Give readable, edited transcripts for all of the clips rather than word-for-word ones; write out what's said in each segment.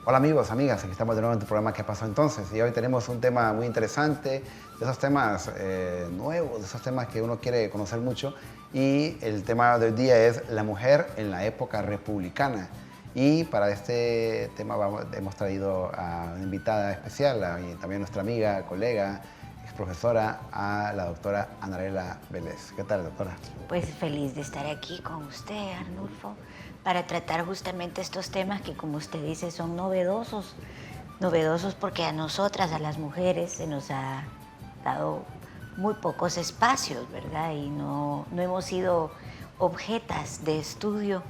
Hola amigos, amigas, aquí estamos de nuevo en tu programa ¿Qué pasó entonces? Y hoy tenemos un tema muy interesante, de esos temas nuevos, de esos temas que uno quiere conocer mucho. Y el tema de hoy día es la mujer en la época republicana. Y para este tema hemos traído a una invitada especial, y también nuestra amiga, colega, ex profesora, a la doctora Anarela Vélez. ¿Qué tal, doctora? Pues feliz de estar aquí con usted, Arnulfo, para tratar justamente estos temas que, como usted dice, son novedosos. Novedosos porque a nosotras, a las mujeres, se nos ha dado muy pocos espacios, ¿verdad? Y no hemos sido objetas de estudio.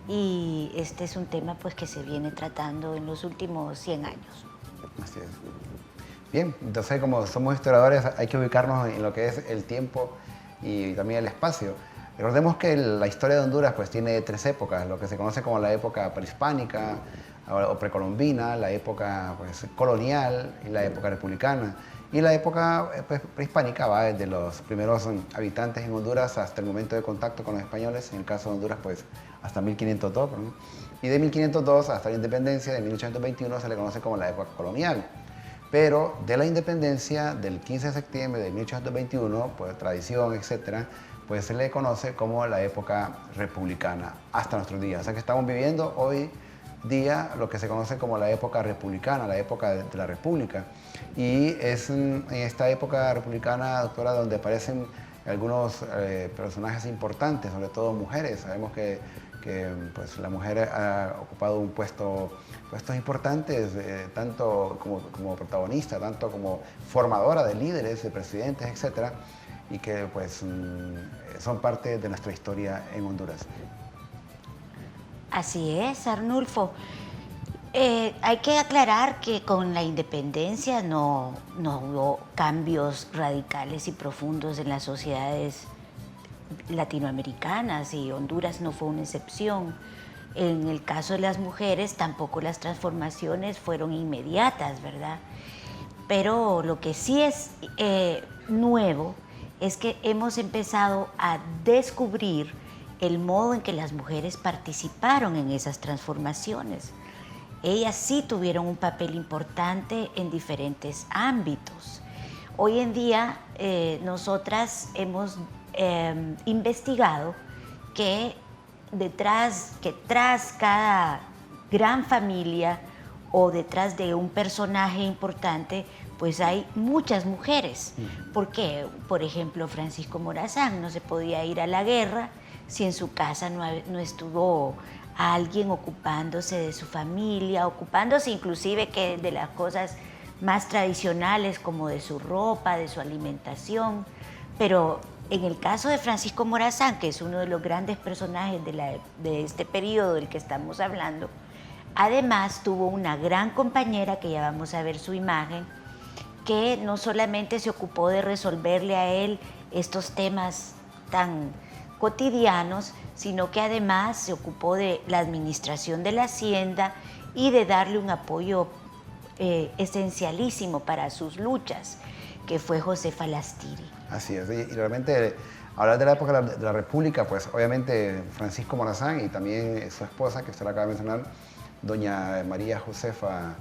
Y este es un tema pues que se viene tratando en los últimos 100 años. Así es. Bien, entonces como somos historiadores hay que ubicarnos en lo que es el tiempo y también el espacio. Recordemos que la historia de Honduras pues tiene tres épocas, lo que se conoce como la época prehispánica o precolombina, la época pues, colonial y la época republicana. Y la época pues, prehispánica va desde los primeros habitantes en Honduras hasta el momento de contacto con los españoles, en el caso de Honduras pues hasta 1502, ¿no? Y de 1502 hasta la independencia de 1821 se le conoce como la época colonial. Pero de la independencia del 15 de septiembre de 1821, pues tradición, etcétera, pues se le conoce como la época republicana hasta nuestros días. O sea que estamos viviendo hoy día lo que se conoce como la época republicana, la época de la República. Y es en esta época republicana, doctora, donde aparecen algunos personajes importantes, sobre todo mujeres. Sabemos que pues, la mujer ha ocupado puestos importantes, tanto como protagonista, tanto como formadora de líderes, de presidentes, etcétera, y que pues son parte de nuestra historia en Honduras. Así es, Arnulfo. Hay que aclarar que con la independencia no hubo cambios radicales y profundos en las sociedades latinoamericanas, y Honduras no fue una excepción. En el caso de las mujeres tampoco las transformaciones fueron inmediatas, ¿verdad? Pero lo que sí es nuevo es que hemos empezado a descubrir el modo en que las mujeres participaron en esas transformaciones. Ellas sí tuvieron un papel importante en diferentes ámbitos. Hoy en día nosotras hemos investigado que tras cada gran familia o detrás de un personaje importante, pues hay muchas mujeres. Porque, por ejemplo, Francisco Morazán no se podía ir a la guerra si en su casa no estuvo alguien ocupándose de su familia, ocupándose inclusive que de las cosas más tradicionales como de su ropa, de su alimentación. Pero en el caso de Francisco Morazán, que es uno de los grandes personajes de este periodo del que estamos hablando, además tuvo una gran compañera, que ya vamos a ver su imagen, que no solamente se ocupó de resolverle a él estos temas tan cotidianos, sino que además se ocupó de la administración de la hacienda y de darle un apoyo esencialísimo para sus luchas, que fue Josefa Lastiri. Así es, y realmente hablar de la época de la República, pues obviamente Francisco Morazán y también su esposa, que usted la acaba de mencionar, doña María Josefa,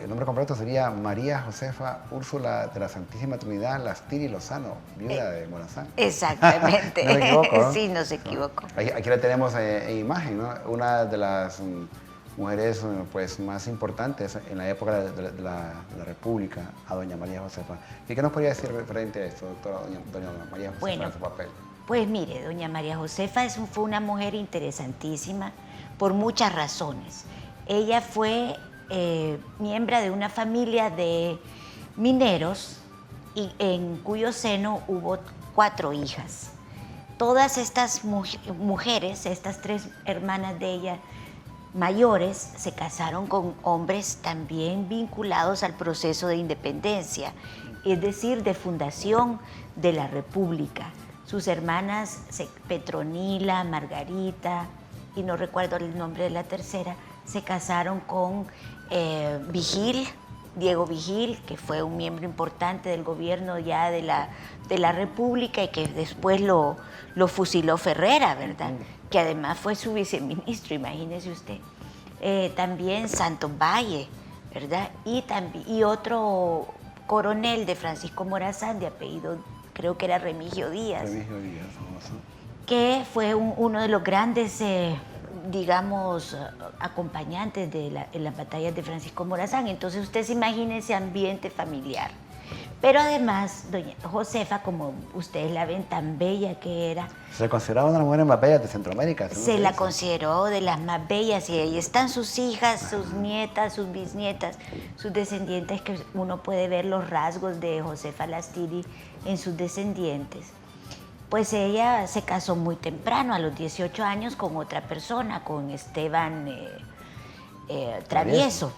el nombre completo sería María Josefa Úrsula de la Santísima Trinidad Lastiri Lozano, viuda de Morazán. Exactamente. No me equivoco, ¿no? Sí, no se equivocó. Aquí la tenemos en imagen, ¿no? Una de las mujeres pues, más importantes en la época de la República, a doña María Josefa. ¿Y qué nos podría decir referente a esto, doctora, doña María Josefa, Bueno, en su papel? Pues mire, doña María Josefa fue una mujer interesantísima por muchas razones. Ella fue miembro de una familia de mineros y en cuyo seno hubo 4 hijas. Todas estas mujeres, estas 3 hermanas de ella mayores, se casaron con hombres también vinculados al proceso de independencia, es decir, de fundación de la República. Sus hermanas Petronila, Margarita, y no recuerdo el nombre de la tercera, se casaron con Vigil, Diego Vigil, que fue un miembro importante del gobierno ya de la República y que después lo fusiló Ferrera, ¿verdad? Que además fue su viceministro, imagínese usted. también Santos Valle, ¿verdad? Y otro coronel de Francisco Morazán, de apellido, creo que era Remigio Díaz. Remigio Díaz, famoso. Que fue uno de los grandes, digamos, acompañantes en las batallas de Francisco Morazán. Entonces usted se imagina ese ambiente familiar. Pero además, doña Josefa, como ustedes la ven, tan bella que era, Se consideraba una de las mujeres más bellas de Centroamérica. se la consideró de las más bellas, y ahí están sus hijas, sus nietas, sus bisnietas, sus descendientes, que uno puede ver los rasgos de Josefa Lastiri en sus descendientes. Pues ella se casó muy temprano, a los 18 años, con otra persona, con Esteban Travieso.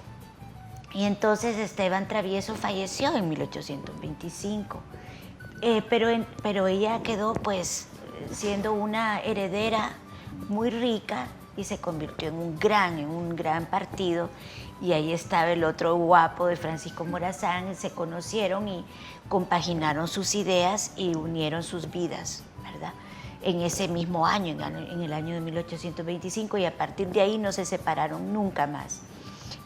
Y entonces Esteban Travieso falleció en 1825. Pero ella quedó pues siendo una heredera muy rica y se convirtió en un gran partido. Y ahí estaba el otro guapo de Francisco Morazán, y se conocieron y compaginaron sus ideas y unieron sus vidas, ¿verdad? En ese mismo año, en el año de 1825, y a partir de ahí no se separaron nunca más.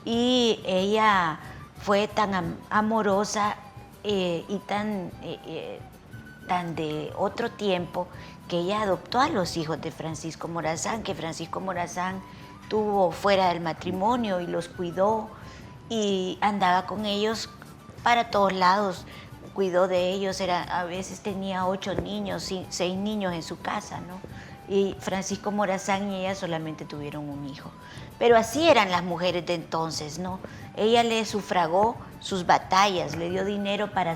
Y ella fue tan amorosa y tan de otro tiempo, que ella adoptó a los hijos de Francisco Morazán, que Francisco Morazán tuvo fuera del matrimonio y los cuidó y andaba con ellos para todos lados, cuidó de ellos, a veces tenía 8 niños, 6 niños en su casa, ¿no? Y Francisco Morazán y ella solamente tuvieron un hijo. Pero así eran las mujeres de entonces, ¿no? Ella le sufragó sus batallas, le dio dinero para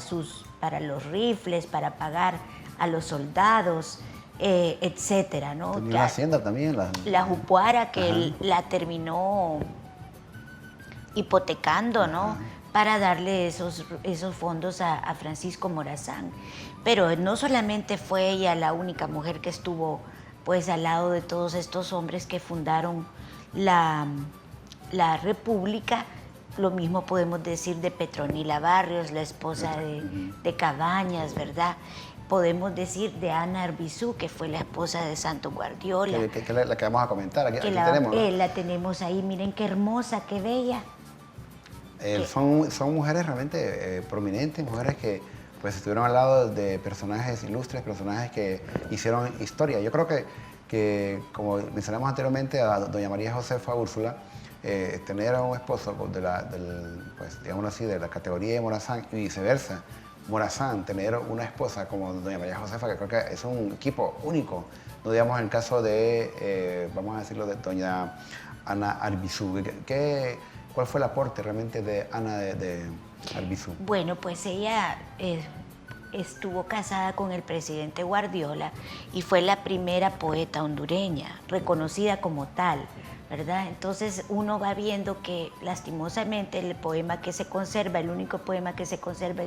los rifles, para pagar a los soldados, etcétera, ¿no? Tenía una hacienda también. La Jupuara, que Ajá. la terminó hipotecando, ¿no? Ajá. Para darle esos fondos a Francisco Morazán. Pero no solamente fue ella la única mujer que estuvo pues al lado de todos estos hombres que fundaron la República. Lo mismo podemos decir de Petronila Barrios, la esposa de Cabañas, ¿verdad? Podemos decir de Ana Arbizu, que fue la esposa de Santo Guardiola. Que la que vamos a comentar, aquí tenemos, ¿no? La tenemos ahí, miren qué hermosa, qué bella. Son mujeres realmente prominentes, mujeres que pues estuvieron al lado de personajes ilustres, personajes que hicieron historia. Yo creo que como mencionamos anteriormente a doña María Josefa Úrsula, tener a un esposo pues, digamos así, de la categoría de Morazán y viceversa, Morazán, tener una esposa como doña María Josefa, que creo que es un equipo único. No digamos en el caso de, vamos a decirlo, de doña Ana Arbizu. ¿Cuál fue el aporte realmente de Ana de Arbizu? Bueno, pues ella estuvo casada con el presidente Guardiola y fue la primera poeta hondureña, reconocida como tal, ¿verdad? Entonces uno va viendo que lastimosamente el poema que se conserva, el único poema que se conserva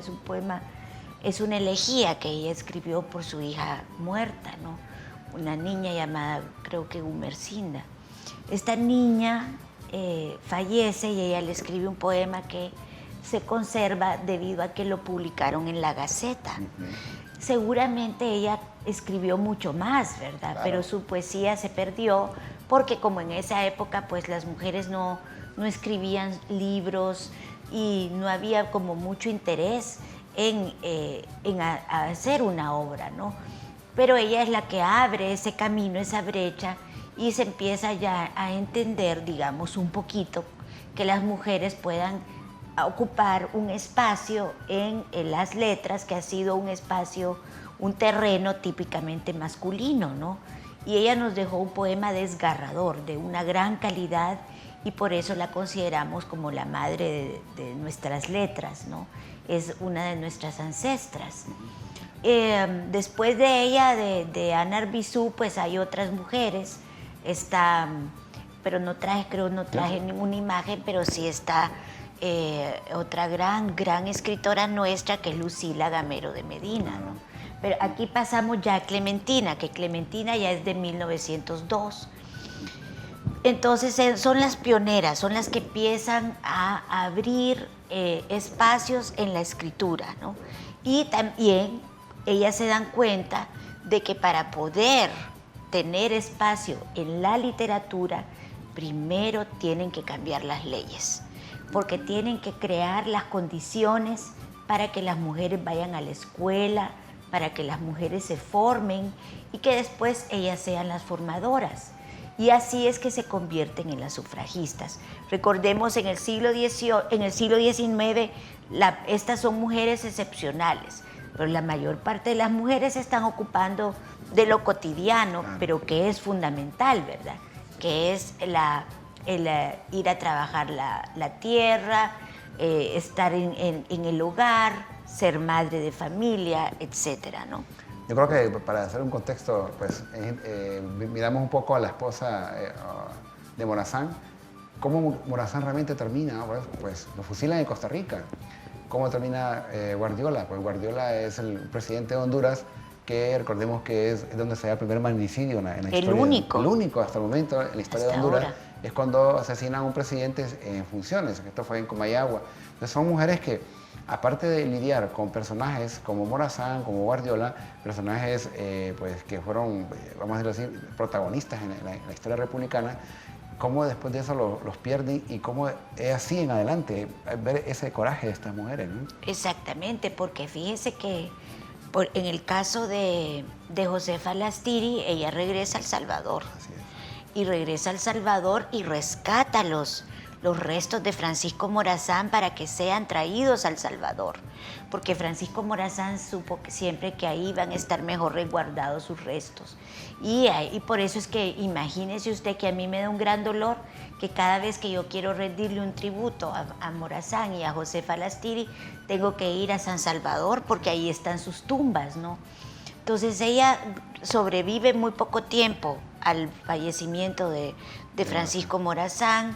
es una elegía que ella escribió por su hija muerta, ¿no? Una niña llamada, creo que Gumercinda. Esta niña fallece y ella le escribe un poema que se conserva debido a que lo publicaron en La Gaceta. Seguramente ella escribió mucho más, ¿verdad? Claro. Pero su poesía se perdió porque como en esa época pues las mujeres no escribían libros y no había como mucho interés en hacer una obra, ¿no? Pero ella es la que abre ese camino, esa brecha, y se empieza ya a entender, digamos, un poquito que las mujeres puedan ocupar un espacio en las letras, que ha sido un espacio, un terreno típicamente masculino, ¿no? Y ella nos dejó un poema desgarrador, de una gran calidad, y por eso la consideramos como la madre de nuestras letras, ¿no? Es una de nuestras ancestras. Después de ella, de Ana Arbizu, pues hay otras mujeres. Está, pero no traje ninguna imagen, pero sí está otra gran escritora nuestra, que es Lucila Gamero de Medina, ¿no? Pero aquí pasamos ya a Clementina, que Clementina ya es de 1902. Entonces son las pioneras, son las que empiezan a abrir espacios en la escritura, ¿no? Y también ellas se dan cuenta de que para poder tener espacio en la literatura primero tienen que cambiar las leyes, porque tienen que crear las condiciones para que las mujeres vayan a la escuela, para que las mujeres se formen y que después ellas sean las formadoras. Y así es que se convierten en las sufragistas. Recordemos, en el siglo XIX, estas son mujeres excepcionales, pero la mayor parte de las mujeres se están ocupando de lo cotidiano, pero que es fundamental, ¿verdad? Que es el ir a trabajar la tierra, estar en el hogar, ser madre de familia, etcétera, ¿no? Yo creo que para hacer un contexto, pues miramos un poco a la esposa de Morazán, cómo Morazán realmente termina, pues lo fusilan en Costa Rica. ¿Cómo termina Guardiola? Pues Guardiola es el presidente de Honduras, que recordemos que es donde se da el primer magnicidio en la historia. El único. El único hasta el momento en la historia de Honduras. Ahora. Es cuando asesinan a un presidente en funciones. Esto fue en Comayagua. Entonces son mujeres que, aparte de lidiar con personajes como Morazán, como Guardiola, personajes pues, que fueron, vamos a decirlo así, protagonistas en la historia republicana, cómo después de eso los pierden y cómo es así en adelante, ver ese coraje de estas mujeres, ¿no? Exactamente, porque fíjese que en el caso de Josefa Lastiri, ella regresa a El Salvador. Así es. Y regresa a El Salvador y rescata los restos de Francisco Morazán para que sean traídos a El Salvador, porque Francisco Morazán supo que siempre que ahí van a estar mejor resguardados sus restos. Y por eso es que imagínese usted que a mí me da un gran dolor que cada vez que yo quiero rendirle un tributo a Morazán y a Josefa Lastiri, tengo que ir a San Salvador porque ahí están sus tumbas, ¿no? Entonces ella sobrevive muy poco tiempo al fallecimiento de Francisco Morazán,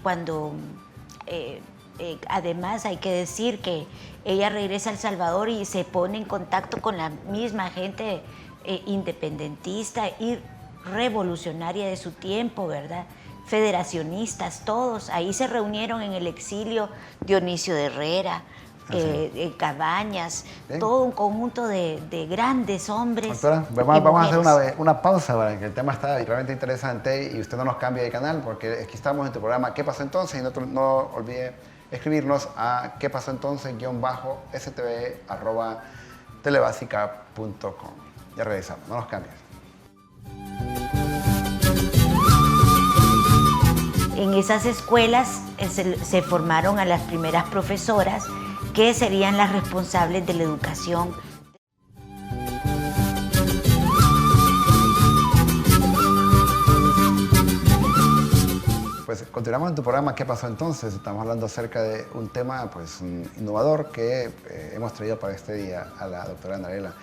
cuando además hay que decir que ella regresa a El Salvador y se pone en contacto con la misma gente independentista y revolucionaria de su tiempo, ¿verdad? Federacionistas, todos. Ahí se reunieron en el exilio Dionisio de Herrera, Cabañas, todo un conjunto de grandes hombres. Doctora, vamos a hacer una pausa para que el tema está realmente interesante y usted no nos cambie de canal, porque aquí estamos en tu programa ¿Qué pasó entonces? Y no olvide escribirnos a qué pasó entonces _stv@telebasica.com. Ya regresamos, no nos cambies. En esas escuelas se formaron a las primeras profesoras que serían las responsables de la educación. Pues continuamos en tu programa ¿Qué pasó entonces? Estamos hablando acerca de un tema pues, innovador que hemos traído para este día a la doctora Narela.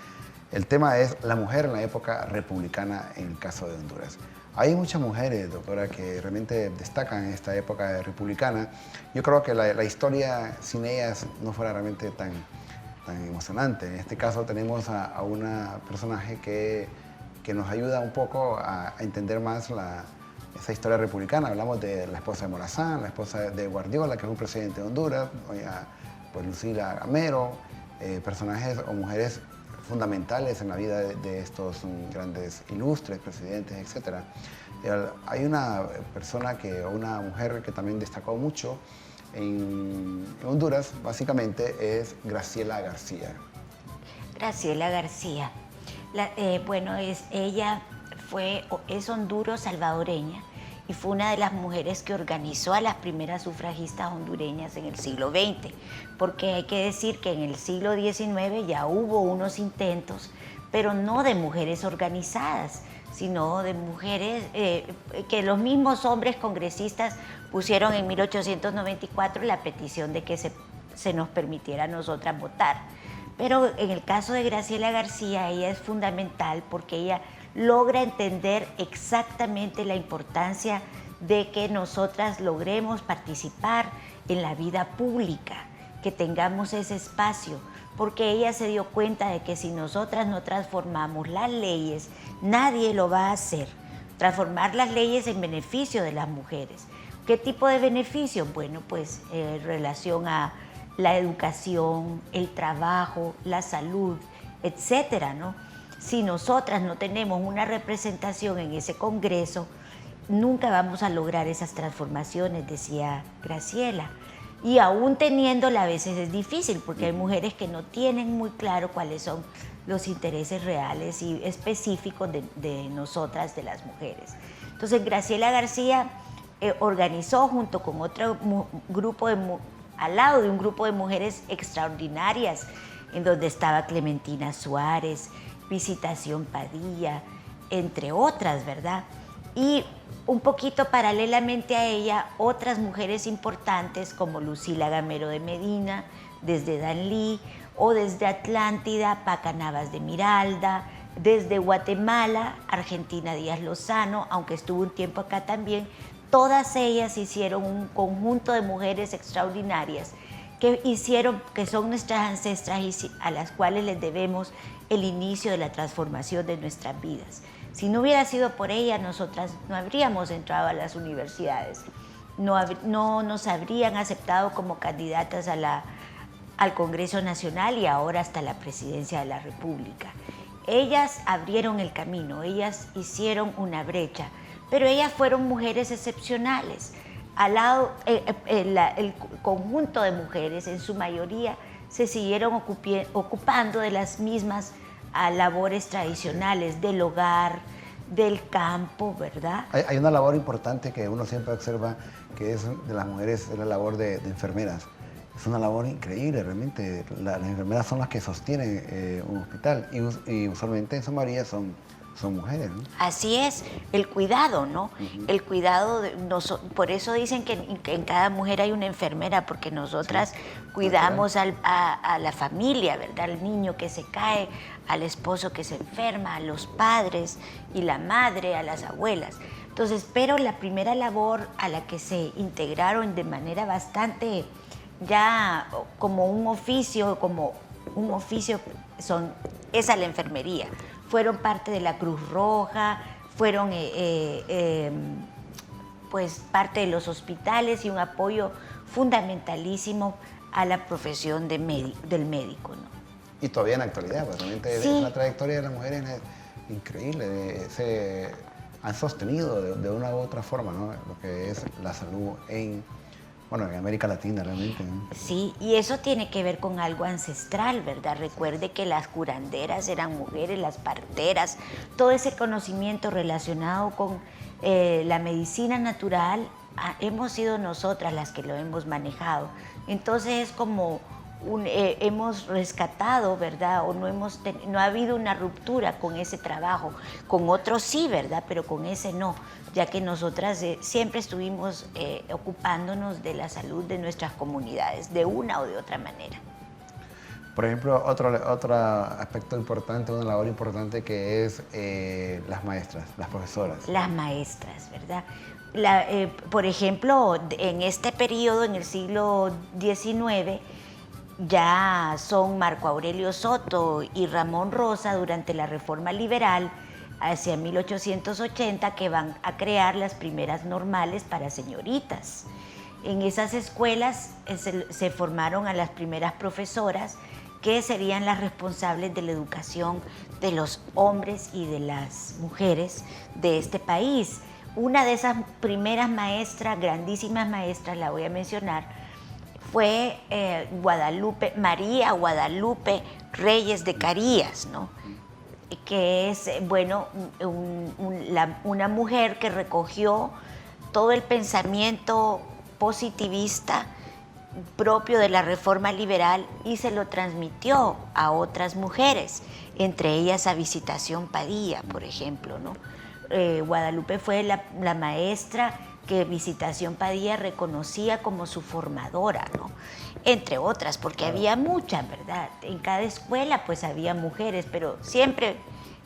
El tema es la mujer en la época republicana en el caso de Honduras. Hay muchas mujeres, doctora, que realmente destacan en esta época republicana. Yo creo que la historia sin ellas no fuera realmente tan emocionante. En este caso tenemos a una personaje que nos ayuda un poco a entender más esa historia republicana. Hablamos de la esposa de Morazán, la esposa de Guardiola, que es un presidente de Honduras, pues Lucila Gamero, personajes o mujeres fundamentales en la vida de estos grandes ilustres presidentes, etc. Hay una una mujer que también destacó mucho en Honduras, básicamente es Graciela García. Graciela García. Ella es honduro-salvadoreña y fue una de las mujeres que organizó a las primeras sufragistas hondureñas en el siglo XX, porque hay que decir que en el siglo XIX ya hubo unos intentos, pero no de mujeres organizadas, sino de mujeres que los mismos hombres congresistas pusieron en 1894 la petición de que se nos permitiera a nosotras votar. Pero en el caso de Graciela García, ella es fundamental porque ella logra entender exactamente la importancia de que nosotras logremos participar en la vida pública, que tengamos ese espacio, porque ella se dio cuenta de que si nosotras no transformamos las leyes, nadie lo va a hacer. Transformar las leyes en beneficio de las mujeres. ¿Qué tipo de beneficio? Bueno, pues en relación a la educación, el trabajo, la salud, etcétera, ¿no? Si nosotras no tenemos una representación en ese Congreso, nunca vamos a lograr esas transformaciones, decía Graciela. Y aún teniéndola a veces es difícil, porque hay mujeres que no tienen muy claro cuáles son los intereses reales y específicos de nosotras, de las mujeres. Entonces Graciela García organizó junto con otro grupo al lado de un grupo de mujeres extraordinarias, en donde estaba Clementina Suárez, Visitación Padilla, entre otras, ¿verdad? Y un poquito paralelamente a ella, otras mujeres importantes como Lucila Gamero de Medina, desde Danlí, o desde Atlántida, Paca Navas de Miralda, desde Guatemala, Argentina Díaz Lozano, aunque estuvo un tiempo acá también. Todas ellas hicieron un conjunto de mujeres extraordinarias que son nuestras ancestras y a las cuales les debemos el inicio de la transformación de nuestras vidas. Si no hubiera sido por ella, nosotras no habríamos entrado a las universidades, no nos habrían aceptado como candidatas al Congreso Nacional y ahora hasta la presidencia de la República. Ellas abrieron el camino, ellas hicieron una brecha, pero ellas fueron mujeres excepcionales. Al lado, el conjunto de mujeres, en su mayoría, se siguieron ocupando de las mismas labores tradicionales del hogar, del campo, ¿verdad? Hay una labor importante que uno siempre observa, que es de las mujeres, es la labor de enfermeras. Es una labor increíble, realmente. Las enfermeras son las que sostienen un hospital y usualmente en su mayoría son mujeres, ¿no? Así es, el cuidado, ¿no? El cuidado, por eso dicen que en cada mujer hay una enfermera, porque nosotras cuidamos a la familia, ¿verdad? Al niño que se cae, al esposo que se enferma, a los padres y la madre, a las abuelas. Entonces, pero la primera labor a la que se integraron de manera bastante ya como un oficio es a la enfermería. Fueron parte de la Cruz Roja, fueron pues parte de los hospitales y un apoyo fundamentalísimo a la profesión del médico, ¿no? Y todavía en la actualidad, pues realmente Sí. la trayectoria de las mujeres es increíble, se han sostenido de una u otra forma, ¿no? Lo que es la salud en América Latina realmente, ¿no? Sí, y eso tiene que ver con algo ancestral, ¿verdad? Recuerde que las curanderas eran mujeres, las parteras, todo ese conocimiento relacionado con la medicina natural, hemos sido nosotras las que lo hemos manejado. Entonces es como hemos rescatado, ¿verdad? O no ha habido una ruptura con ese trabajo. Con otros sí, ¿verdad? Pero con ese no, ya que nosotras siempre estuvimos ocupándonos de la salud de nuestras comunidades, de una o de otra manera. Por ejemplo, otro aspecto importante, una labor importante que es las maestras, las profesoras. Las maestras, ¿verdad? Por ejemplo, en este periodo, en el siglo XIX, ya son Marco Aurelio Soto y Ramón Rosa durante la Reforma Liberal hacia 1880 que van a crear las primeras normales para señoritas. En esas escuelas se formaron a las primeras profesoras que serían las responsables de la educación de los hombres y de las mujeres de este país. Una de esas primeras maestras, grandísimas maestras, la voy a mencionar, fue María Guadalupe Reyes de Carías, ¿no? Que es, una mujer que recogió todo el pensamiento positivista propio de la Reforma Liberal y se lo transmitió a otras mujeres, entre ellas a Visitación Padilla, por ejemplo, ¿no? Guadalupe fue la maestra que Visitación Padilla reconocía como su formadora, ¿no? Entre otras, porque había muchas, ¿verdad? En cada escuela pues había mujeres, pero siempre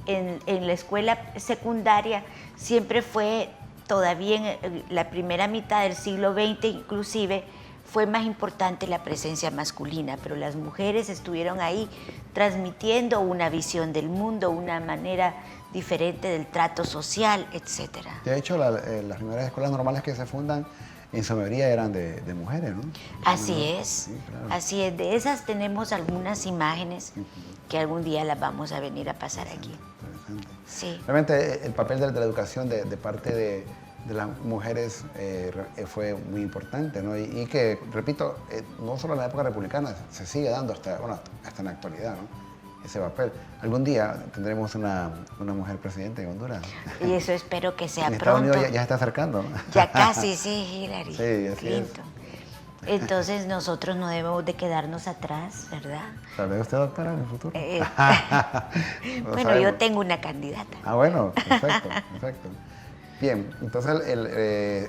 en la escuela secundaria siempre fue, todavía en la primera mitad del siglo XX inclusive, fue más importante la presencia masculina, pero las mujeres estuvieron ahí transmitiendo una visión del mundo, una manera diferente del trato social, etc. De hecho, las primeras escuelas normales que se fundan, en su mayoría eran de mujeres, ¿no? Así es, Sí, claro. así es. De esas tenemos algunas imágenes que algún día las vamos a venir a pasar aquí. Interesante. Sí. Realmente el papel de la educación de parte de las mujeres fue muy importante, ¿no? Y que, repito, no solo en la época republicana, se sigue dando hasta, bueno, hasta en la actualidad, ¿no? Ese papel. Algún día tendremos una mujer presidente en Honduras. Y eso espero que sea en pronto. Estados Unidos ya está acercando, ¿no? Ya casi, sí, Hillary Sí, así Clinton. Entonces nosotros no debemos de quedarnos atrás, ¿verdad? ¿Tal vez usted doctora en el futuro? No Bueno, sabemos. yo tengo una candidata. Ah, bueno, perfecto, perfecto. Bien, entonces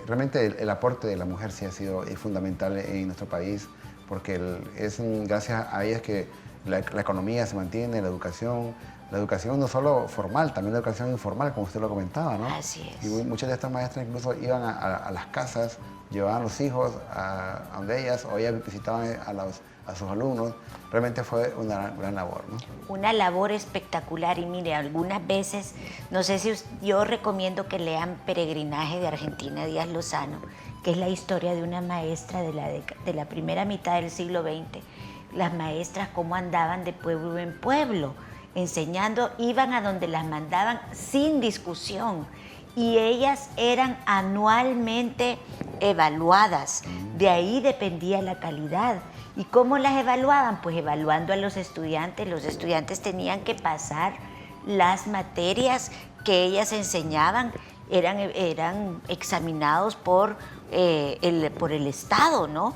realmente el aporte de la mujer sí ha sido fundamental en nuestro país, porque es gracias a ellas que la economía se mantiene, la educación no solo formal, también la educación informal, como usted lo comentaba, ¿no? Así es. Y muchas de estas maestras incluso iban a las casas, llevaban a los hijos a donde ellas, o ellas visitaban a sus alumnos. Realmente fue una gran labor, ¿no? Una labor espectacular y mire, algunas veces, no sé si yo recomiendo que lean Peregrinaje de Argentina Díaz Lozano, que es la historia de una maestra de la primera mitad del siglo XX. Las maestras cómo andaban de pueblo en pueblo, enseñando, iban a donde las mandaban sin discusión y ellas eran anualmente evaluadas, de ahí dependía la calidad. ¿Y cómo las evaluaban? Pues evaluando a los estudiantes tenían que pasar las materias que ellas enseñaban, eran examinados por el Estado, ¿no?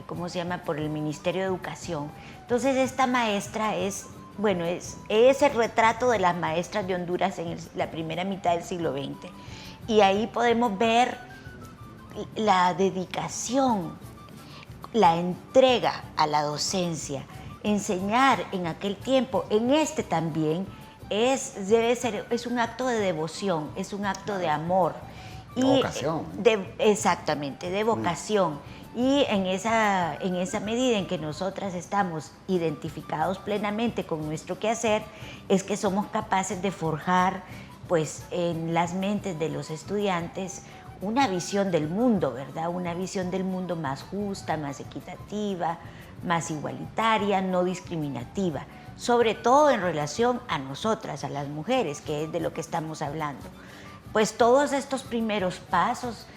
¿Cómo se llama? Por el Ministerio de Educación. Entonces esta maestra es el retrato de las maestras de Honduras en la primera mitad del siglo XX. Y ahí podemos ver la dedicación, la entrega a la docencia, enseñar en aquel tiempo, en este también, es un acto de devoción, es un acto de amor. De vocación. Exactamente, de vocación. Y en esa medida en que nosotras estamos identificados plenamente con nuestro quehacer, es que somos capaces de forjar, pues, en las mentes de los estudiantes una visión del mundo, ¿verdad? Una visión del mundo más justa, más equitativa, más igualitaria, no discriminativa, sobre todo en relación a nosotras, a las mujeres, que es de lo que estamos hablando. Pues todos estos primeros pasos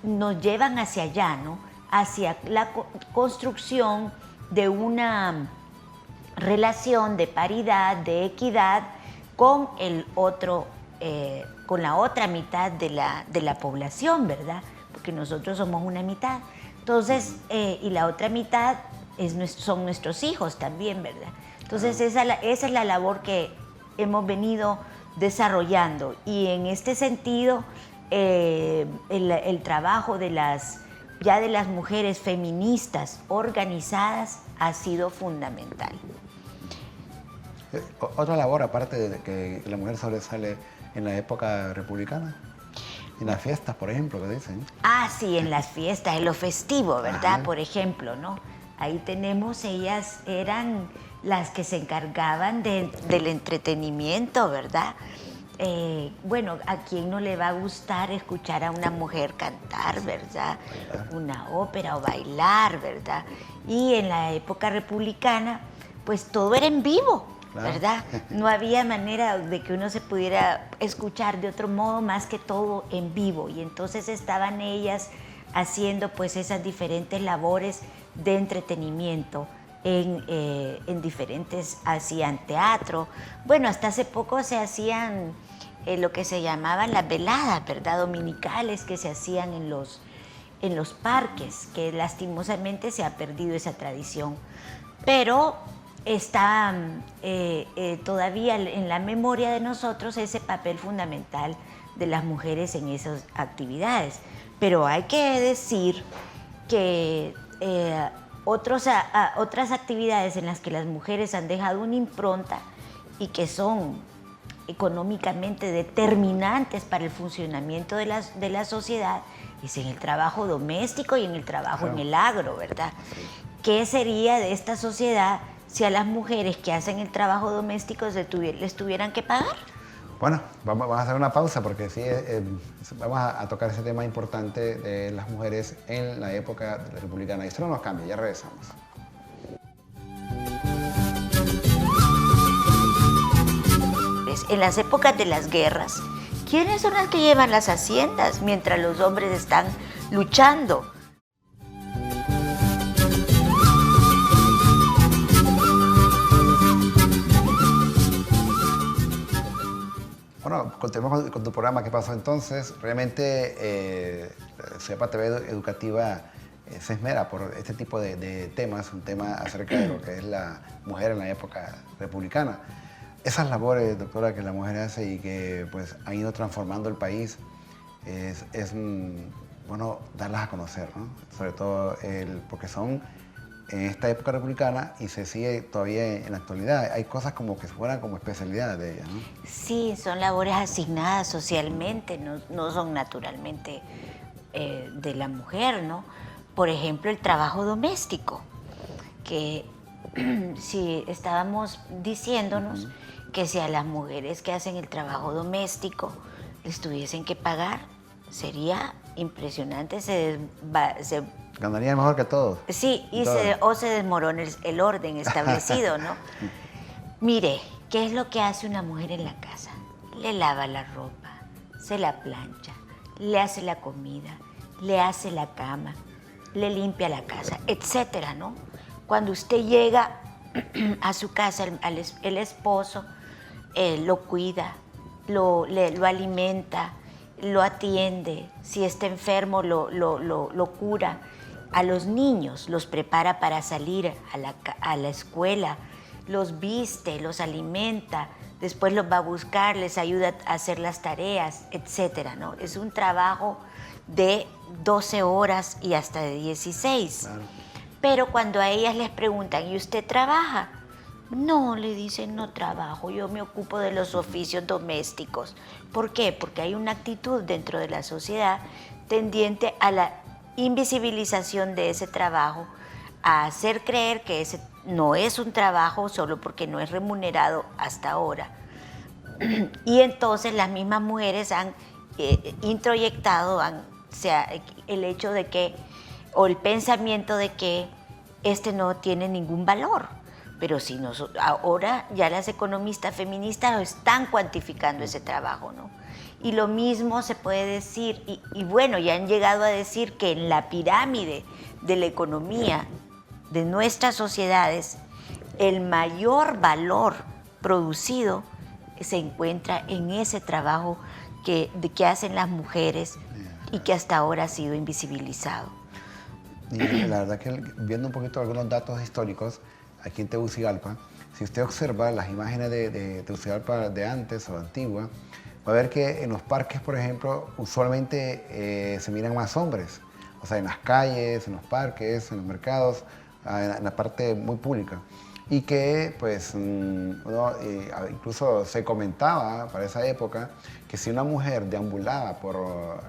nos llevan hacia allá, ¿no? Hacia la construcción de una relación de paridad, de equidad con con la otra mitad de la población, ¿verdad? Porque nosotros somos una mitad. Entonces, y la otra mitad son nuestros hijos también, ¿verdad? Entonces, esa es la labor que hemos venido desarrollando. Y en este sentido, el trabajo de las mujeres feministas organizadas ha sido fundamental. Otra labor, aparte de que la mujer sobresale en la época republicana, en las fiestas, por ejemplo, que dicen. Ah, sí, en las fiestas, en lo festivo, ¿verdad? Ajá. Por ejemplo, ¿no? Ahí tenemos, ellas eran las que se encargaban del entretenimiento, ¿verdad? Bueno, ¿a quién no le va a gustar escuchar a una mujer cantar, verdad? Una ópera o bailar, ¿verdad? Y en la época republicana, pues todo era en vivo, ¿verdad? No había manera de que uno se pudiera escuchar de otro modo más que todo en vivo. Y entonces estaban ellas haciendo pues esas diferentes labores de entretenimiento en diferentes, hacían teatro. Bueno, hasta hace poco se hacían lo que se llamaban las veladas, ¿verdad? Dominicales que se hacían en los parques, que lastimosamente se ha perdido esa tradición. Pero está todavía en la memoria de nosotros ese papel fundamental de las mujeres en esas actividades. Pero hay que decir que otras actividades en las que las mujeres han dejado una impronta y que son económicamente determinantes para el funcionamiento de la sociedad es en el trabajo doméstico y en el trabajo en el agro, ¿verdad? ¿Qué sería de esta sociedad si a las mujeres que hacen el trabajo doméstico les tuvieran que pagar? Bueno, vamos a hacer una pausa porque sí, vamos a tocar ese tema importante de las mujeres en la época republicana. Y esto no nos cambia, ya regresamos. En las épocas de las guerras, ¿quiénes son las que llevan las haciendas mientras los hombres están luchando? Bueno, continuemos con tu programa. ¿Qué pasó entonces? Realmente Suyapa TV Educativa se esmera por este tipo de temas, un tema acerca de lo que es la mujer en la época republicana. Esas labores, doctora, que la mujer hace y que pues han ido transformando el país, es bueno darlas a conocer, ¿no? Sobre todo porque son en esta época republicana y se sigue todavía en la actualidad. Hay cosas como que fueran como especialidad de ellas, ¿no? Sí, son labores asignadas socialmente, no son naturalmente de la mujer, ¿no? Por ejemplo, el trabajo doméstico, que si estábamos diciéndonos que si a las mujeres que hacen el trabajo doméstico les tuviesen que pagar, sería impresionante, Ganaría mejor que todos. sí, y Todos. se desmorona el orden establecido, ¿no? Mire, ¿qué es lo que hace una mujer en la casa? Le lava la ropa, se la plancha, le hace la comida, le hace la cama, le limpia la casa, etcétera, ¿no? Cuando usted llega a su casa, el esposo lo cuida, lo alimenta, lo atiende, si está enfermo lo cura. A los niños los prepara para salir a la escuela, los viste, los alimenta, después los va a buscar, les ayuda a hacer las tareas, etcétera, ¿no? Es un trabajo de 12 horas y hasta de 16. Claro. Pero cuando a ellas les preguntan, ¿y usted trabaja? No, le dicen, no trabajo, yo me ocupo de los oficios domésticos. ¿Por qué? Porque hay una actitud dentro de la sociedad tendiente a la invisibilización de ese trabajo, a hacer creer que ese no es un trabajo solo porque no es remunerado hasta ahora. Y entonces las mismas mujeres han introyectado el hecho de que, o el pensamiento de que este no tiene ningún valor. Pero si ahora ya las economistas feministas están cuantificando ese trabajo, ¿no? Y lo mismo se puede decir, y bueno, ya han llegado a decir que en la pirámide de la economía de nuestras sociedades, el mayor valor producido se encuentra en ese trabajo que hacen las mujeres y que hasta ahora ha sido invisibilizado. Y la verdad que viendo un poquito algunos datos históricos, aquí en Tegucigalpa, si usted observa las imágenes de Tegucigalpa de antes o antigua, va a ver que en los parques, por ejemplo, usualmente se miran más hombres. O sea, en las calles, en los parques, en los mercados, en la parte muy pública. Y que, pues, incluso se comentaba para esa época que si una mujer deambulaba por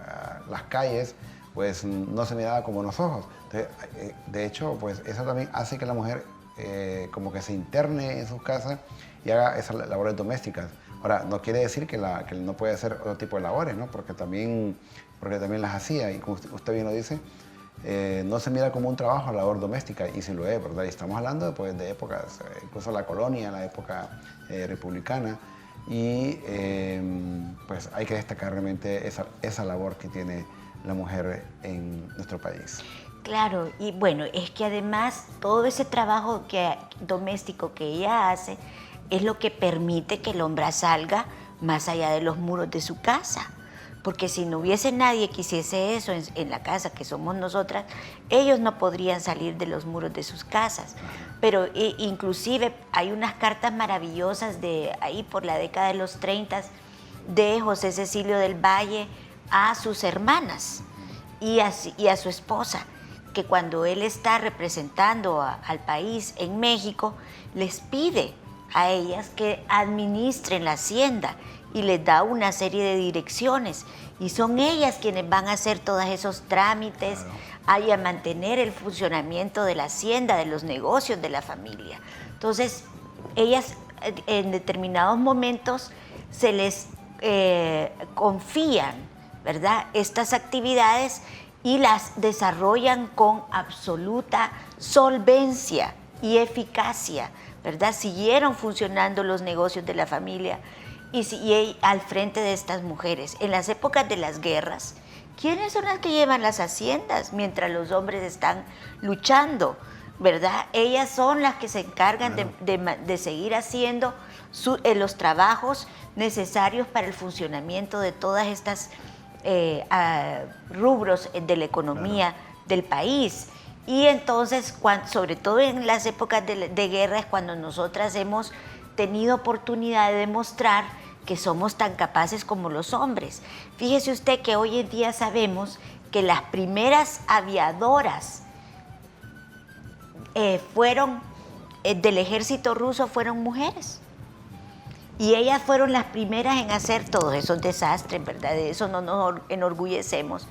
las calles, pues no se miraba con buenos ojos. Entonces, de hecho, pues eso también hace que la mujer como que se interne en sus casas y haga esas labores domésticas. Ahora, no quiere decir que no puede hacer otro tipo de labores, ¿no? Porque también las hacía, y como usted bien lo dice, no se mira como un trabajo la labor doméstica, y sí lo es, ¿verdad? Y estamos hablando pues, de épocas, incluso la colonia, la época republicana, y pues hay que destacar realmente esa labor que tiene la mujer en nuestro país. Claro, y bueno, es que además todo ese trabajo doméstico que ella hace es lo que permite que el hombre salga más allá de los muros de su casa. Porque si no hubiese nadie que hiciese eso en la casa, que somos nosotras, ellos no podrían salir de los muros de sus casas. Pero inclusive hay unas cartas maravillosas de ahí por la década de los 30 de José Cecilio del Valle a sus hermanas y a su esposa, que cuando él está representando al país en México, les pide a ellas que administren la hacienda y les da una serie de direcciones, y son ellas quienes van a hacer todos esos trámites, claro, a mantener el funcionamiento de la hacienda, de los negocios de la familia. Entonces, ellas en determinados momentos se les confían, ¿verdad?, estas actividades, y las desarrollan con absoluta solvencia y eficacia, ¿verdad? Siguieron funcionando los negocios de la familia y al frente de estas mujeres. En las épocas de las guerras, ¿quiénes son las que llevan las haciendas mientras los hombres están luchando? ¿Verdad? Ellas son las que se encargan de seguir haciendo los trabajos necesarios para el funcionamiento de todas estas rubros de la economía del país. Y entonces, sobre todo en las épocas de guerra, es cuando nosotras hemos tenido oportunidad de demostrar que somos tan capaces como los hombres. Fíjese usted que hoy en día sabemos que las primeras aviadoras del ejército ruso fueron mujeres. Y ellas fueron las primeras en hacer todos esos desastres, ¿verdad? De eso no nos enorgullecemos.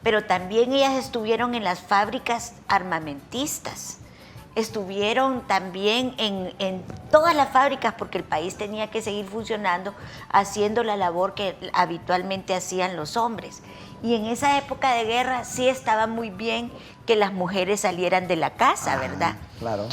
Pero también ellas estuvieron en las fábricas armamentistas, estuvieron también en todas las fábricas, porque el país tenía que seguir funcionando, haciendo la labor que habitualmente hacían los hombres. Y en esa época de guerra sí estaba muy bien que las mujeres salieran de la casa, ¿verdad? Claro.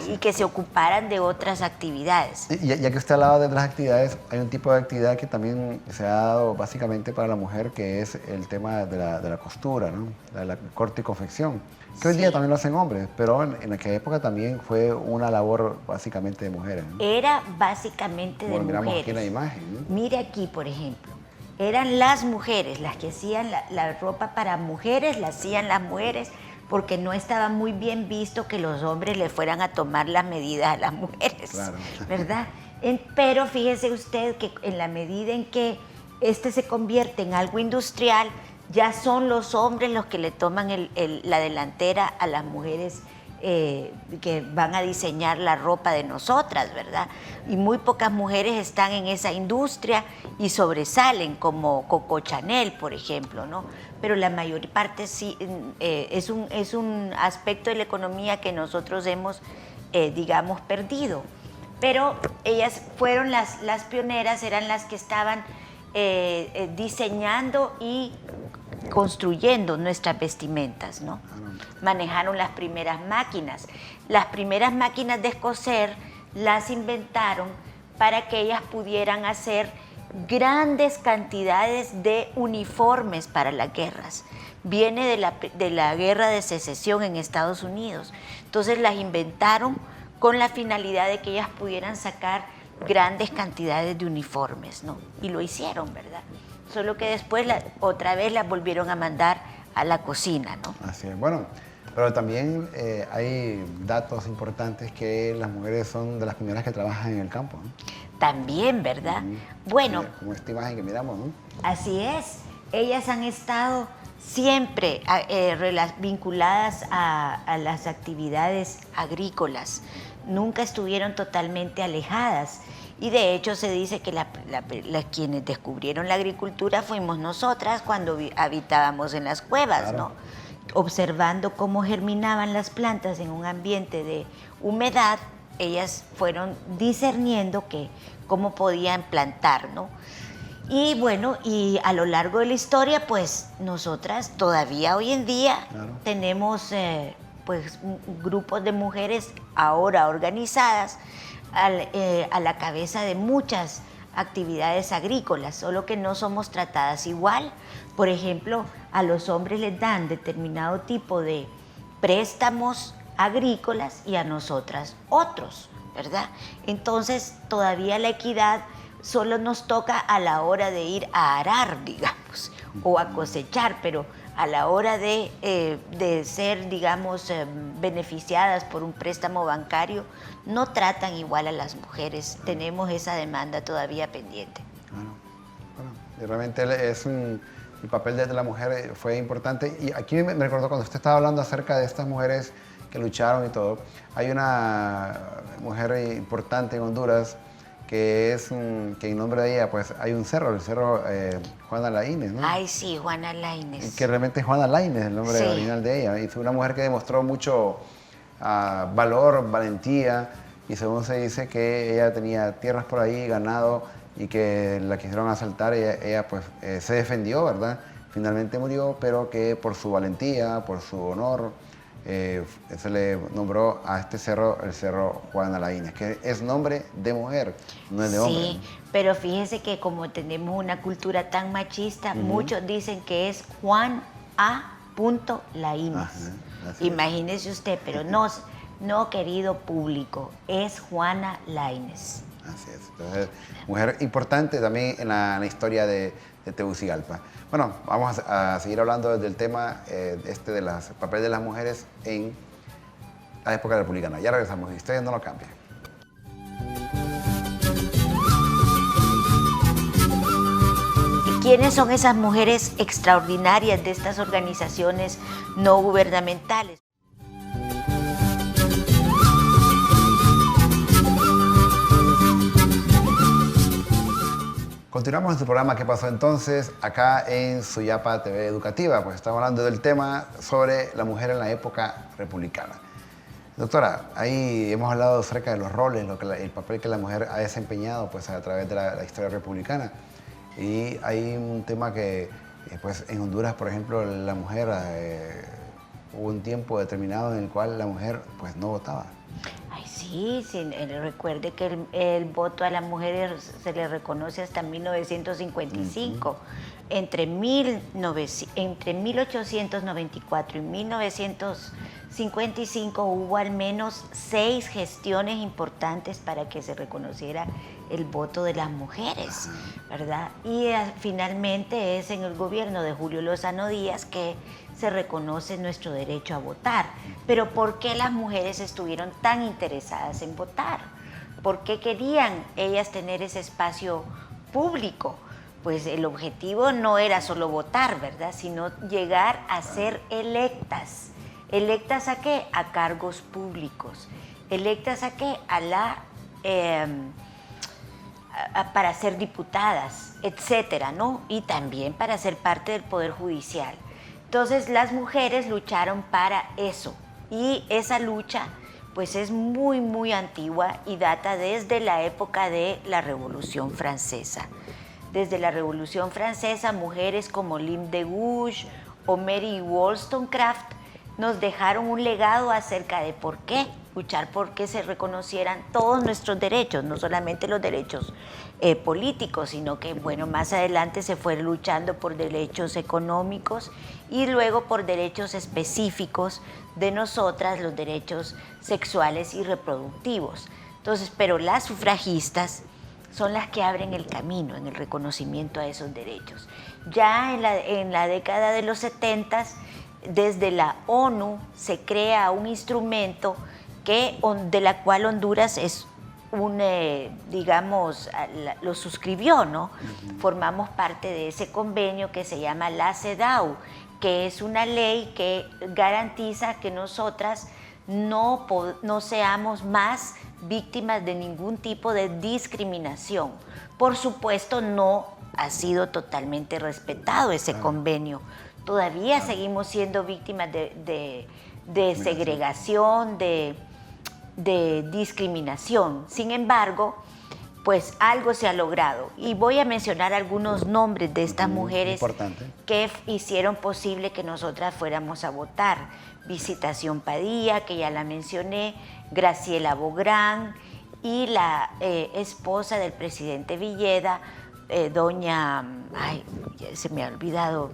Y que se ocuparan de otras actividades. Ya que usted hablaba de otras actividades, hay un tipo de actividad que también se ha dado básicamente para la mujer, que es el tema de la costura, ¿no? La corte y confección, que hoy día también lo hacen hombres, pero en aquella época también fue una labor básicamente de mujeres, ¿no? Era básicamente de mujeres. Miramos aquí en la imagen, ¿no? Mire aquí, por ejemplo, eran las mujeres las que hacían la ropa para mujeres, la hacían las mujeres, porque no estaba muy bien visto que los hombres le fueran a tomar las medidas a las mujeres, claro, ¿verdad? Pero fíjese usted que en la medida en que se convierte en algo industrial, ya son los hombres los que le toman la delantera a las mujeres que van a diseñar la ropa de nosotras, ¿verdad? Y muy pocas mujeres están en esa industria y sobresalen, como Coco Chanel, por ejemplo, ¿no? Pero la mayor parte sí es un aspecto de la economía que nosotros hemos, digamos, perdido. Pero ellas fueron las pioneras, eran las que estaban diseñando y construyendo nuestras vestimentas, ¿no? Manejaron las primeras máquinas. Las primeras máquinas de coser las inventaron para que ellas pudieran hacer grandes cantidades de uniformes para las guerras. Viene de la guerra de secesión en Estados Unidos. Entonces las inventaron con la finalidad de que ellas pudieran sacar grandes cantidades de uniformes, ¿no? Y lo hicieron, ¿verdad? Solo que después otra vez las volvieron a mandar a la cocina, ¿no? Así es. Bueno, pero también hay datos importantes que las mujeres son de las primeras que trabajan en el campo, ¿no? También, ¿verdad? Bueno. Como esta imagen que miramos, ¿no? Así es. Ellas han estado siempre vinculadas a las actividades agrícolas. Nunca estuvieron totalmente alejadas. Y de hecho se dice que quienes descubrieron la agricultura fuimos nosotras cuando habitábamos en las cuevas, claro, ¿no? Observando cómo germinaban las plantas en un ambiente de humedad, ellas fueron discerniendo cómo podían plantar, ¿no? Y bueno, y a lo largo de la historia, pues nosotras todavía hoy en día, claro, tenemos pues grupos de mujeres ahora organizadas a la cabeza de muchas actividades agrícolas, solo que no somos tratadas igual. Por ejemplo, a los hombres les dan determinado tipo de préstamos agrícolas y a nosotras otros, ¿verdad? Entonces, todavía la equidad solo nos toca a la hora de ir a arar, digamos, o a cosechar, pero a la hora de ser, digamos, beneficiadas por un préstamo bancario, no tratan igual a las mujeres. Tenemos esa demanda todavía pendiente. Bueno, realmente el papel de la mujer fue importante. Y aquí me recordó cuando usted estaba hablando acerca de estas mujeres que lucharon y todo. Hay una mujer importante en Honduras que en nombre de ella pues hay un cerro, el cerro Juana Laínez, ¿no? Ay, sí, Juana Laínez. Que realmente es Juana Laínez, el nombre, sí, original de ella. Y fue una mujer que demostró mucho valor, valentía, y según se dice que ella tenía tierras por ahí, ganado, y que la quisieron asaltar, ella pues se defendió, ¿verdad? Finalmente murió, pero que por su valentía, por su honor, se le nombró a este cerro el Cerro Juana Laínez, que es nombre de mujer, no es de hombre. Sí, pero fíjese que como tenemos una cultura tan machista, muchos dicen que es Juan A. Laínez. Imagínese usted, pero no, querido público, es Juana Laínez. Así es. Entonces, mujer importante también en la historia de Tegucigalpa. Bueno, vamos a seguir hablando del tema de los papeles de las mujeres en la época republicana. Ya regresamos y ustedes no lo cambien. ¿Quiénes son esas mujeres extraordinarias de estas organizaciones no gubernamentales? Continuamos en su programa ¿Qué pasó entonces? Acá en Suyapa TV Educativa. Pues estamos hablando del tema sobre la mujer en la época republicana. Doctora, ahí hemos hablado acerca de los roles, el papel que la mujer ha desempeñado pues, a través de la historia republicana. Y hay un tema que pues, en Honduras, por ejemplo, la mujer, hubo un tiempo determinado en el cual la mujer pues, no votaba. Ay, sí, recuerde que el voto a las mujeres se le reconoce hasta 1955. Entre 1894 y 1955 hubo al menos 6 gestiones importantes para que se reconociera el voto de las mujeres, ¿verdad? Y finalmente es en el gobierno de Julio Lozano Díaz que se reconoce nuestro derecho a votar. Pero ¿por qué las mujeres estuvieron tan interesadas en votar? ¿Por qué querían ellas tener ese espacio público? Pues el objetivo no era solo votar, ¿verdad? Sino llegar a ser electas. ¿Electas a qué? A cargos públicos. ¿Electas a qué? Para ser diputadas, etcétera, ¿no? Y también para ser parte del Poder Judicial. Entonces las mujeres lucharon para eso y esa lucha pues es muy muy antigua y data desde la época de la Revolución Francesa. Desde la Revolución Francesa, mujeres como Lim de Gouges o Mary Wollstonecraft nos dejaron un legado acerca de por qué luchar por que se reconocieran todos nuestros derechos, no solamente los derechos políticos, sino que, bueno, más adelante se fue luchando por derechos económicos y luego por derechos específicos de nosotras, los derechos sexuales y reproductivos. Entonces, pero las sufragistas son las que abren el camino en el reconocimiento a esos derechos. Ya en la década de los 70, desde la ONU se crea un instrumento de la cual Honduras es lo suscribió, ¿no? Formamos parte de ese convenio que se llama la CEDAW, que es una ley que garantiza que nosotras no seamos más víctimas de ningún tipo de discriminación. Por supuesto, no ha sido totalmente respetado ese convenio. Todavía seguimos siendo víctimas de segregación, de discriminación. Sin embargo, pues algo se ha logrado. Y voy a mencionar algunos nombres de estas mujeres que hicieron posible que nosotras fuéramos a votar. Visitación Padilla, que ya la mencioné, Graciela Bográn y la esposa del presidente Villeda, se me ha olvidado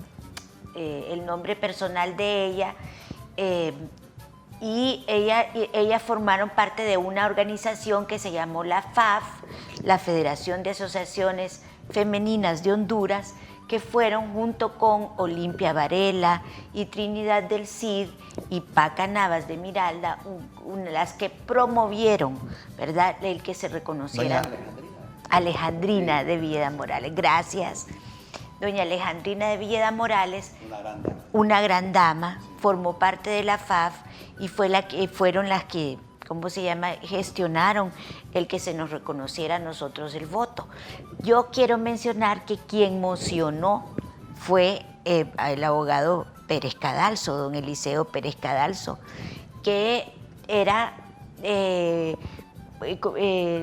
el nombre personal de ella, y ellas formaron parte de una organización que se llamó la FAF, la Federación de Asociaciones Femeninas de Honduras, que fueron junto con Olimpia Varela y Trinidad del Cid y Paca Navas de Miralda, las que promovieron, ¿verdad?, el que se reconociera. Doña Alejandrina de Villeda Morales, gracias. Doña Alejandrina de Villeda Morales, una gran dama, formó parte de la FAF y fueron las que, ¿cómo se llama?, gestionaron el que se nos reconociera a nosotros el voto. Yo quiero mencionar que quien mocionó fue el abogado Pérez Cadalso, don Eliseo Pérez Cadalso, que era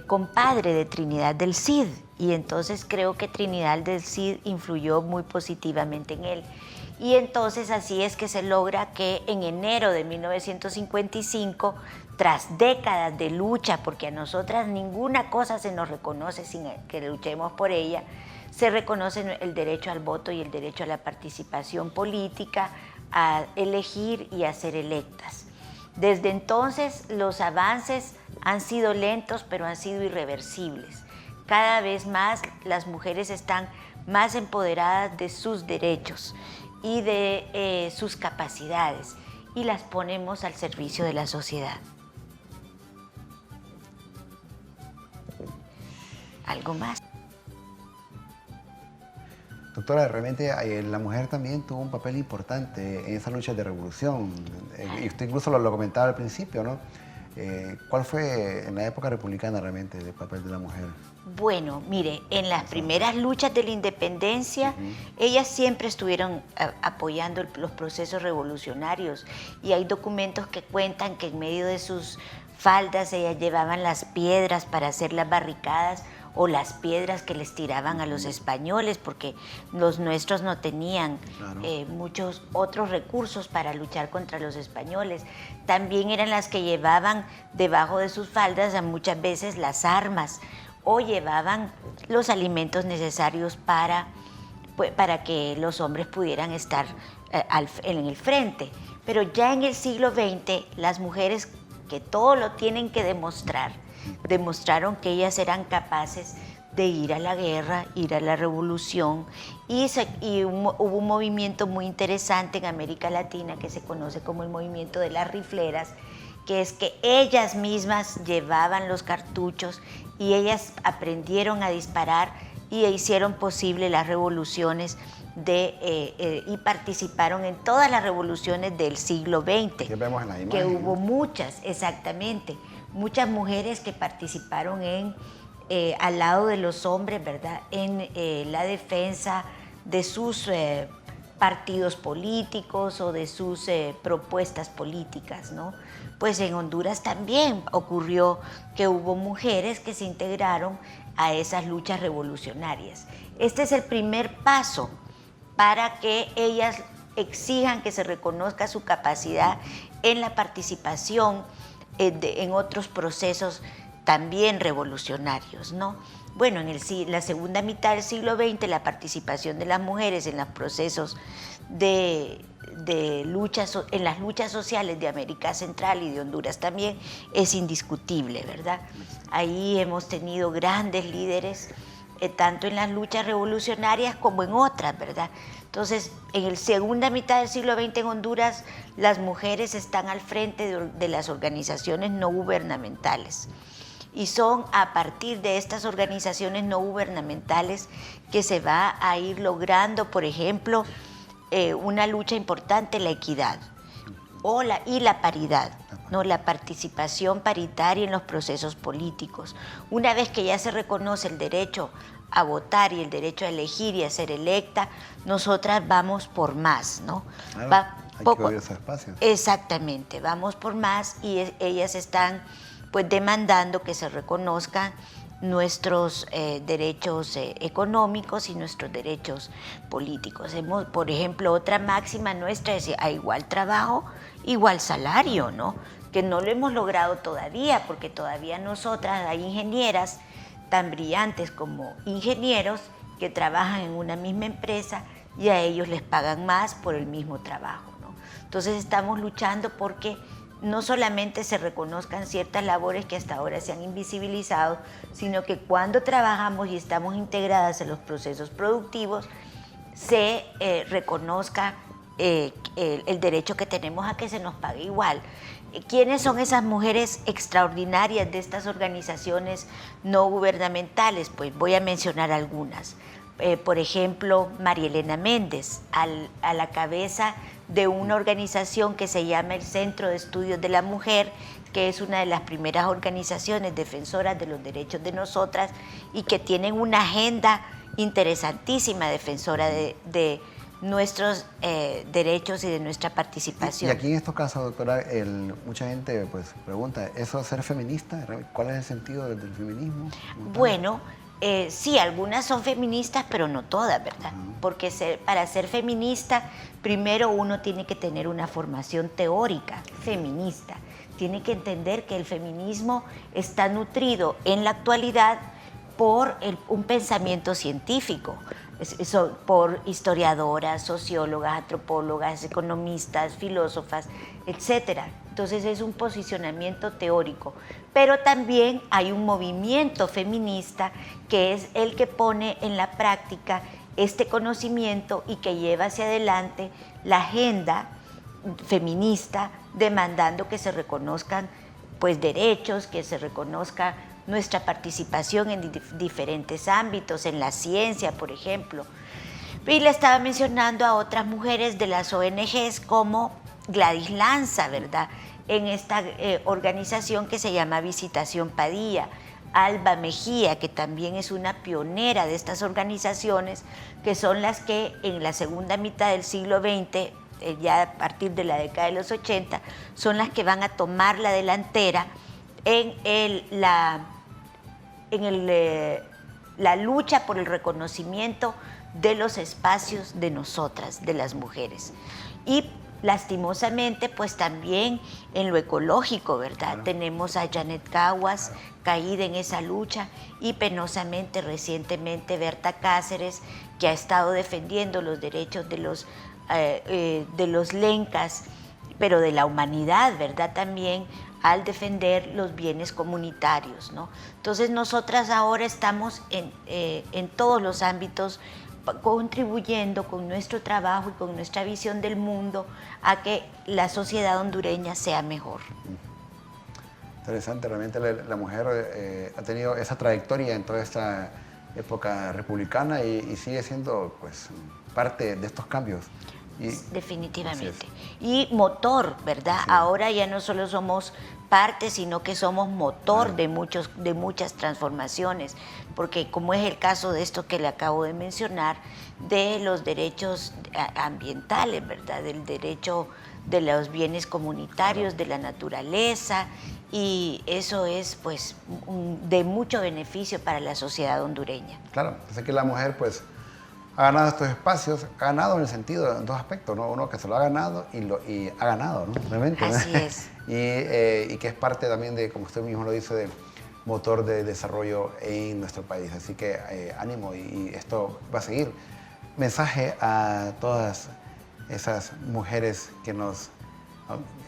compadre de Trinidad del Cid, y entonces creo que Trinidad del Cid influyó muy positivamente en él. Y entonces así es que se logra que en enero de 1955, tras décadas de lucha, porque a nosotras ninguna cosa se nos reconoce sin que luchemos por ella, se reconoce el derecho al voto y el derecho a la participación política, a elegir y a ser electas. Desde entonces los avances han sido lentos, pero han sido irreversibles. Cada vez más las mujeres están más empoderadas de sus derechos y de sus capacidades, y las ponemos al servicio de la sociedad. ¿Algo más? Doctora, realmente la mujer también tuvo un papel importante en esa lucha de revolución. Y usted incluso lo comentaba al principio, ¿no? ¿Cuál fue en la época republicana realmente el papel de la mujer? Bueno, mire, en las primeras luchas de la independencia, ellas siempre estuvieron apoyando los procesos revolucionarios, y hay documentos que cuentan que en medio de sus faldas ellas llevaban las piedras para hacer las barricadas, o las piedras que les tiraban a los españoles, porque los nuestros no tenían muchos otros recursos para luchar contra los españoles. También eran las que llevaban debajo de sus faldas muchas veces las armas, o llevaban los alimentos necesarios para que los hombres pudieran estar en el frente. Pero ya en el siglo XX, las mujeres, que todo lo tienen que demostrar, demostraron que ellas eran capaces de ir a la guerra, ir a la revolución, y hubo un movimiento muy interesante en América Latina que se conoce como el movimiento de las rifleras, que es que ellas mismas llevaban los cartuchos y ellas aprendieron a disparar y hicieron posible las revoluciones y participaron en todas las revoluciones del siglo XX. Que vemos en la imagen, que hubo muchas, exactamente, muchas mujeres que participaron al lado de los hombres, ¿verdad?, en la defensa de sus partidos políticos o de sus propuestas políticas, ¿no? Pues en Honduras también ocurrió que hubo mujeres que se integraron a esas luchas revolucionarias. Este es el primer paso para que ellas exijan que se reconozca su capacidad en la participación en otros procesos también revolucionarios, ¿no? Bueno, en la segunda mitad del siglo XX, la participación de las mujeres en los procesos en las luchas sociales de América Central y de Honduras también es indiscutible, ¿verdad? Ahí hemos tenido grandes líderes, tanto en las luchas revolucionarias como en otras, ¿verdad? Entonces, en la segunda mitad del siglo XX en Honduras, las mujeres están al frente de las organizaciones no gubernamentales. Y son a partir de estas organizaciones no gubernamentales que se va a ir logrando, por ejemplo, una lucha importante, la equidad y la paridad, ¿no? La participación paritaria en los procesos políticos. Una vez que ya se reconoce el derecho a votar y el derecho a elegir y a ser electa, nosotras vamos por más, ¿no? Claro, hay que abrir esos espacios. Exactamente, vamos por más, y ellas están pues demandando que se reconozcan nuestros derechos económicos y nuestros derechos políticos. Por ejemplo, otra máxima nuestra es: a igual trabajo, igual salario, ¿no? Que no lo hemos logrado todavía, porque todavía nosotras hay ingenieras tan brillantes como ingenieros que trabajan en una misma empresa y a ellos les pagan más por el mismo trabajo, ¿no? Entonces estamos luchando porque no solamente se reconozcan ciertas labores que hasta ahora se han invisibilizado, sino que cuando trabajamos y estamos integradas en los procesos productivos, se reconozca el derecho que tenemos a que se nos pague igual. ¿Quiénes son esas mujeres extraordinarias de estas organizaciones no gubernamentales? Pues voy a mencionar algunas. Por ejemplo, María Elena Méndez, a la cabeza de una organización que se llama el Centro de Estudios de la Mujer, que es una de las primeras organizaciones defensoras de los derechos de nosotras y que tienen una agenda interesantísima defensora de nuestros derechos y de nuestra participación. Y aquí en estos casos, doctora, mucha gente pues pregunta, ¿eso es ser feminista? ¿Cuál es el sentido del feminismo? Bueno, Sí, algunas son feministas, pero no todas, ¿verdad? Porque para ser feminista, primero uno tiene que tener una formación teórica feminista. Tiene que entender que el feminismo está nutrido en la actualidad por un pensamiento científico, por historiadoras, sociólogas, antropólogas, economistas, filósofas, etcétera. Entonces es un posicionamiento teórico, pero también hay un movimiento feminista que es el que pone en la práctica este conocimiento y que lleva hacia adelante la agenda feminista, demandando que se reconozcan pues derechos, que se reconozca nuestra participación en diferentes ámbitos, en la ciencia, por ejemplo. Y le estaba mencionando a otras mujeres de las ONGs como Gladys Lanza, ¿verdad? En esta organización que se llama Visitación Padilla, Alba Mejía, que también es una pionera de estas organizaciones, que son las que en la segunda mitad del siglo XX, ya a partir de la década de los 80, son las que van a tomar la delantera en la lucha por el reconocimiento de los espacios de nosotras, de las mujeres. Y lastimosamente, pues también en lo ecológico, ¿verdad? Claro. Tenemos a Janet Caguas, claro, caída en esa lucha, y penosamente recientemente Berta Cáceres, que ha estado defendiendo los derechos de los lencas, pero de la humanidad, ¿verdad? También al defender los bienes comunitarios, ¿no? Entonces nosotras ahora estamos en todos los ámbitos contribuyendo con nuestro trabajo y con nuestra visión del mundo a que la sociedad hondureña sea mejor. Interesante, realmente la mujer ha tenido esa trayectoria en toda esta época republicana y sigue siendo pues parte de estos cambios. Definitivamente. Y motor, ¿verdad? Sí. Ahora ya no solo somos parte, sino que somos motor, claro, de muchas transformaciones, porque como es el caso de esto que le acabo de mencionar, de los derechos ambientales, ¿verdad? Del derecho de los bienes comunitarios, claro, de la naturaleza, y eso es pues de mucho beneficio para la sociedad hondureña. Claro, así que la mujer pues ha ganado estos espacios, ha ganado en el sentido, en dos aspectos, ¿no? Uno que se lo ha ganado y ha ganado, ¿no? Realmente, ¿no? Así es. Y que es parte también de, como usted mismo lo dice, de motor de desarrollo en nuestro país. Así que ánimo y esto va a seguir. Mensaje a todas esas mujeres que nos,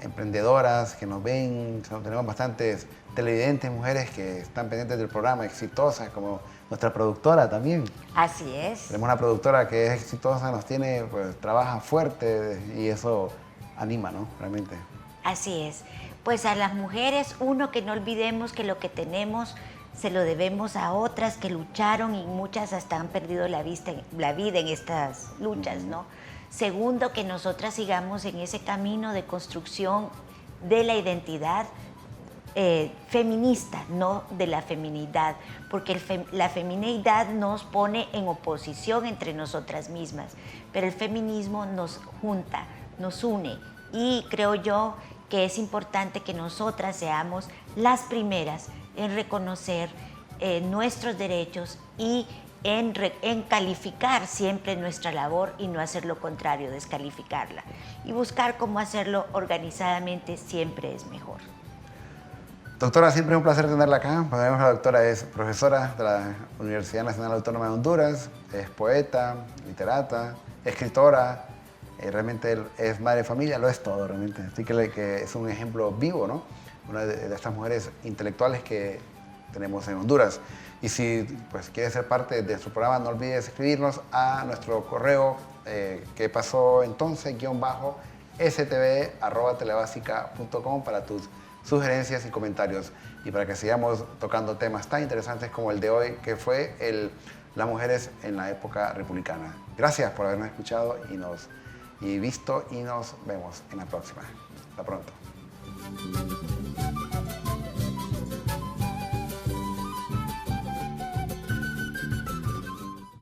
emprendedoras, que nos ven, tenemos bastantes televidentes, mujeres que están pendientes del programa, exitosas, como nuestra productora también. Así es. Tenemos una productora que es exitosa, nos tiene, pues trabaja fuerte y eso anima, ¿no? Realmente. Así es. Pues a las mujeres, uno, que no olvidemos que lo que tenemos se lo debemos a otras que lucharon y muchas hasta han perdido la vida en estas luchas, ¿no? Segundo, que nosotras sigamos en ese camino de construcción de la identidad feminista, no de la feminidad, porque la feminidad nos pone en oposición entre nosotras mismas, pero el feminismo nos junta, nos une, y creo yo que es importante que nosotras seamos las primeras en reconocer nuestros derechos y en calificar siempre nuestra labor y no hacer lo contrario, descalificarla, y buscar cómo hacerlo organizadamente siempre es mejor. Doctora, siempre es un placer tenerla acá. La doctora es profesora de la Universidad Nacional Autónoma de Honduras, es poeta, literata, escritora, realmente es madre de familia, lo es todo realmente. Así que es un ejemplo vivo, ¿no? Una de estas mujeres intelectuales que tenemos en Honduras. Y si pues, quiere ser parte de nuestro programa, no olvides escribirnos a nuestro correo que pasó entonces, _stv@telebasica.com para tus sugerencias y comentarios y para que sigamos tocando temas tan interesantes como el de hoy, que fue las mujeres en la época republicana. Gracias por habernos escuchado y visto, y nos vemos en la próxima. Hasta pronto.